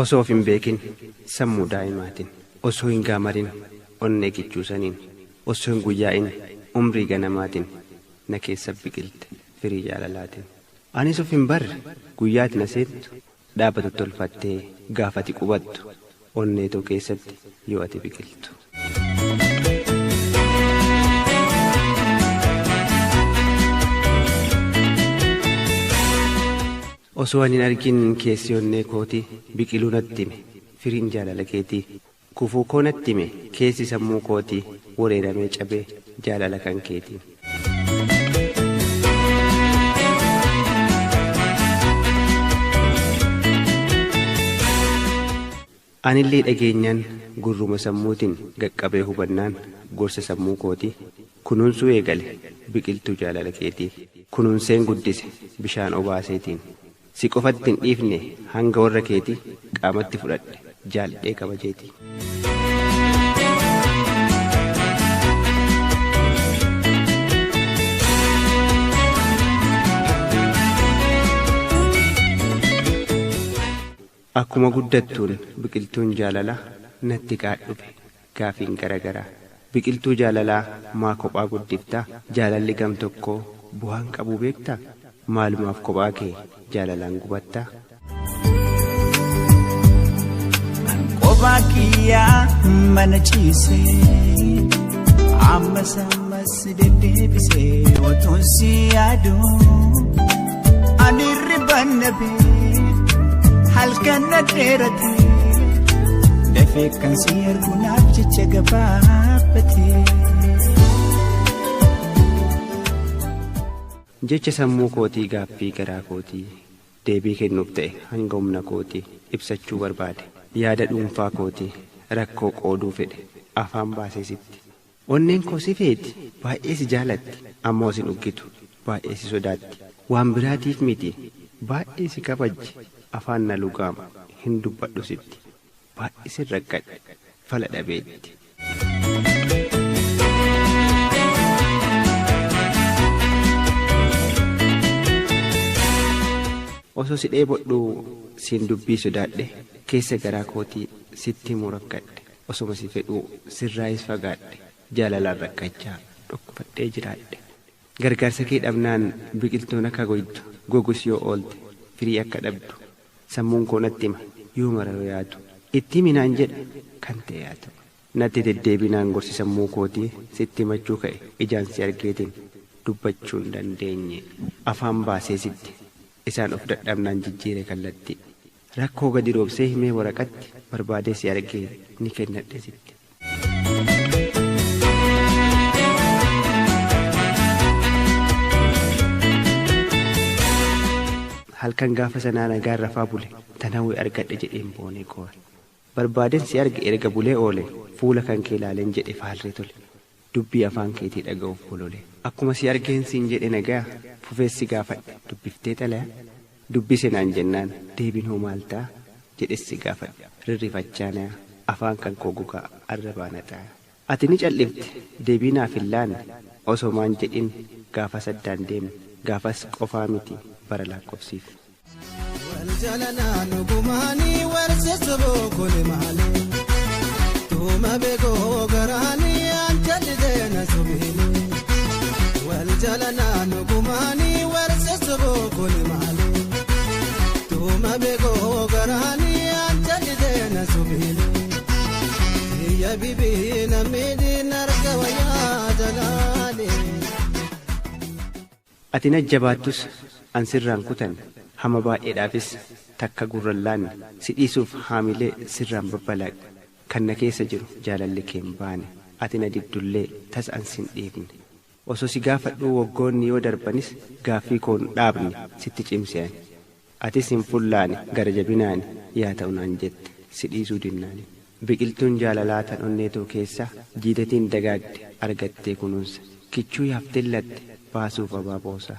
osoo of hin beekin sammuu daa'imaatiin osoo hin gaamarin onnee kichuusaniin osoo hin guyyaa'in umrii ganamaatiin na keessa biqilte firii jaalalaatiin. Anis of hin barre guyyaatti na seentu dhaabatu tolfattee gaafati qubattu onneetoo keessatti yoo ati biqiltu. Osoo ani hin argin keessi onnee kootii biqiluu natti hime firiin jaalala keetii kufuu koo natti hime keessi sammuu kootii wareeramee cabee jaalala kan keetiin. Anillee dhageenyaan gurruma sammuutiin gaqqabee hubannaan gorsa sammuu kootii kunuunsuu eegale biqiltuu jaalala keetii kunuunseen guddise bishaan obaaseetiin. Si qofatti hin dhiifne hanga warra keetii qaamatti fudhadhe jaalladhee kabajeetii. Akkuma guddattuun biqiltuun jaalalaa natti qaadhufe gaafiin garagaraa biqiltuu jaalalaa maa kophaa guddiftaa jaalalli gam tokkoo bu'aan qabu beektaa maalumaaf kophaa kee jaalalaan gubattaa. Kophaa kiyyaa mana ciisee ammas deddeebisee otoon si yaaduu ani ribanna bee halkan na dheeratee dafee kan si arguunaaf jecha gabaabbatee. Jecha sammuu kootii gaaffii garaa kootii deebii kennuuf ta'e hanga humna kootii ibsachuu barbaade yaada dhuunfaa kootii rakkoo qooduu fedhe afaan baasee sitti. Onneen koo si feeti baay'ee si jaalatti ammoo si dhuggitu baay'ee si sodaatti waan biraatiif miti baay'ee si kabajji afaan na lugaama hin dubbadhu sitti baay'ee si rakkadhe fala dhabeetti. Osoo si dheebodhuu siin dubbii sodaadhe keessa garaa kootii sitti murakkadhe osoma si fedhuu sirraayis fagaadhe jaalalaan rakkachaa dhukkubadhee jiraadhe. Gargaarsa kee dhabnaan biqiltuun akka goytu gogus yoo oolte firii akka dhabdu sammuun koo natti hima yoo mara yoo yaadu itti minaan jedha kan ta'e yaadu. Natti deddeebinaan gorsi sammuu kootii sitti himachuu ka'e ijaan si argeetiin dubbachuu hin dandeenye afaan baasee sitti. Isaan of dadhabnaan jijjiire kallattii rakkoo gadi roobsee himee waraqatti barbaadee si argee ni kennadhe sitti. Halkan gaafa sanaa nagaan rafaa bule tanawwee argadhe jedheen boonee koore barbaadeen si arge erga bulee oole fuula kan kee ilaaleen jedhe faalree tole dubbii afaan keetii dhaga'uuf bolole. Akkuma si argeen siin jedhe nagaa fufeessi gaafadhe dubbiftee xalaya dubbise naan jennaan deebiin hoo maal ta'a jedhessi gaafadhe rirrifachaa naya afaan kan koo gogaa arrabaana ta'a. Ati ni callifte deebii naaf hin laanne osoo maan jedhin gaafas addaan deemne gaafas qofaa miti bara lakkoofsiif. Waljalanaa nugumaanii warseessa bookole maalee tuuma beekoo garaanii anjalli deena sobeelee. Waljalanaa nugumaanii warseessa bookole maalee tuuma beekoo garaanii anjalli deena sobeelee. Iyya bibii namni narga wayyaa jalaalee. Ati na jabaattus an sirraan kutan hama baay'eedhaafis takka gurrallaan si dhiisuuf haamilee sirraan babbalaaqe kan na keessa jiru jaalalli keen baane ati na diddullee tas an sin dhiifne osoo si gaafadhuu waggoonni yoo darbanis gaaffii koon dhaabne sitti cimse'an atis hin fullaane gara jabinaani yaa ta'u naan jette si dhiisuu dinnaani. Biqiltuun jaalalaa tan onneetoo keessa jiidatiin dagaagde argattee kunuunsa kichuu yaaftellatte baasuuf abaaboosa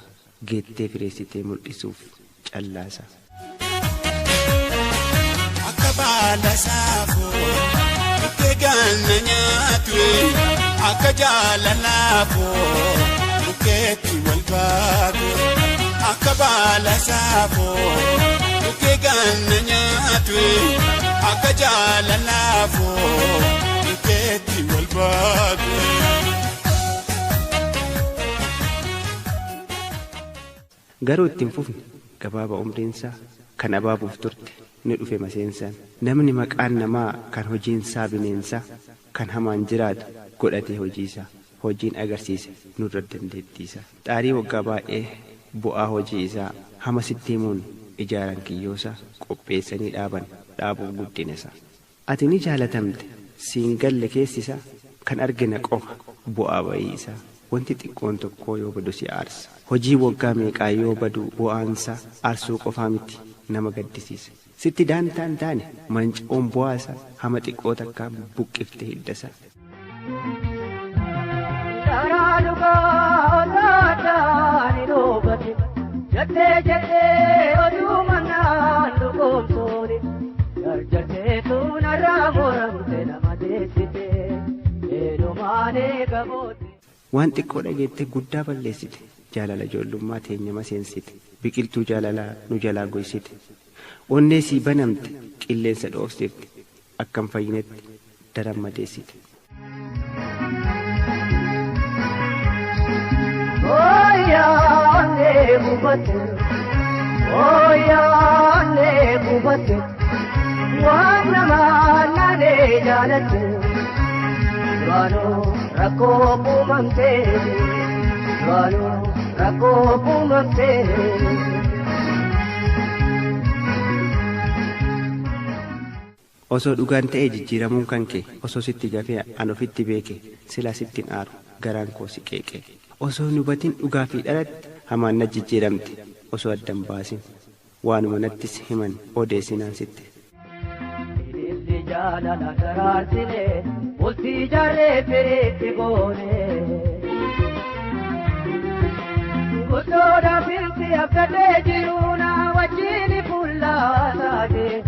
geettee fireessitee mul'isuuf callaasa. Akka baala saafoo bukkee ganna nyaatu akka jaalalaafoo bukkeetti wal baatu akka baala saafoo bukkee ganna nyaatu. akka jaalalaafoo bukeetti wal baatu. Garuu ittiin fufne gabaaba umriinsaa kan abaabuuf turte ni dhufe maseensaan. Namni maqaan namaa kan hojiinsaa bineensaa kan hamaan jiraatu godhatee hojiisaa hojiin agarsiise nurra dandeettiisa. Xaarii waggaa baay'ee bu'aa hojii isaa hama sitti himuun ijaaran kiyyoosaa qopheessanii dhaabuuf guddinasa. Ati ni jaalatamte siin galle keessisaa kan argina qofa bu'aa bayii isaa. Wanti xiqqoon tokko yoo badu si aarsa. Hojii waggaa meeqaa yoo badu bu'aansaa aarsuu qofaa miti nama gaddisiisa. Sitti daantaan taane manca'uun bu'aasaa hama xiqqoo takkaan buqqifte hiddasa. Waan xiqqoo dhageette guddaa balleessite. Jaalala ijoollummaa teenyama seensite. Biqiltuu jaalalaa nu jalaa goysite. Onnee sii banamte qilleensa dhoofsifte. Akkam fayyinetti daran madeessite. Waan namaa naanee jaalatte waanoo rakkoo uumamtee waanoo rakkoo uumamtee. Osoo dhugaan ta'ee jijjiiramuun kan kee osoo sitti gafee an ofitti beeke silaa sittiin aaru garaan koo si qeeqee. Osoo nu batin dhugaa fi dhalatte hamaan na jijjiiramte osoo addan baasin waanuma nattis himan odeessinaan sitte. Jaalala daraarsinee bultii jaarree firiitti goonee guddoodhaaf ilti abdatee jiru na wajjin fuullaa taatee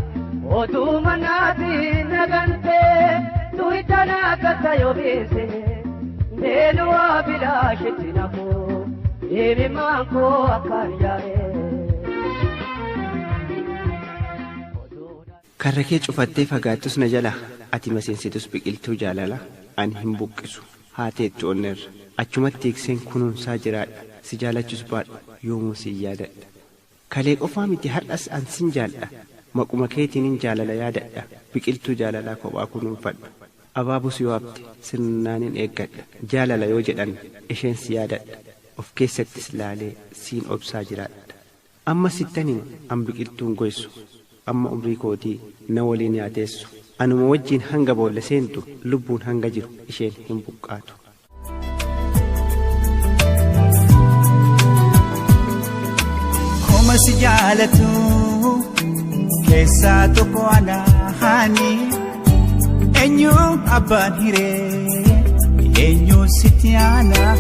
otuu mannaatiin nagantee tuyitan akkasa yoo beesee beeluwaa bilaashitti nafuu deebimaan koo akkaan yaaree. Karra kee cufattee fagaattus na jala ati maseensitus biqiltuu jaalala ani hin buqqisu haateettu onneerra achumatti tiikseen kunuunsaa jiraadha si jaalachus baadhu yoomuu si yaadadha. Kalee qofaa miti har'as an sin jaalladha maquma keetiinin jaalala yaadadha biqiltuu jaalalaa kophaa kunuunfadhu abaabus yoo hafte sirnaanin eeggadha jaalala yoo jedhan isheen si yaadadha of keessattis laalee siin obsaa jiraadha. Amma sittanin an biqiltuun goysu. Amma umrii kootii na waliin yaateessu anuma wajjiin hanga boolla seentu lubbuun hanga jiru isheen hin buqqaatu. Koma si jaalatu keessaa tokko anaani eenyu abbaan hiree eenyu sitti aanaa.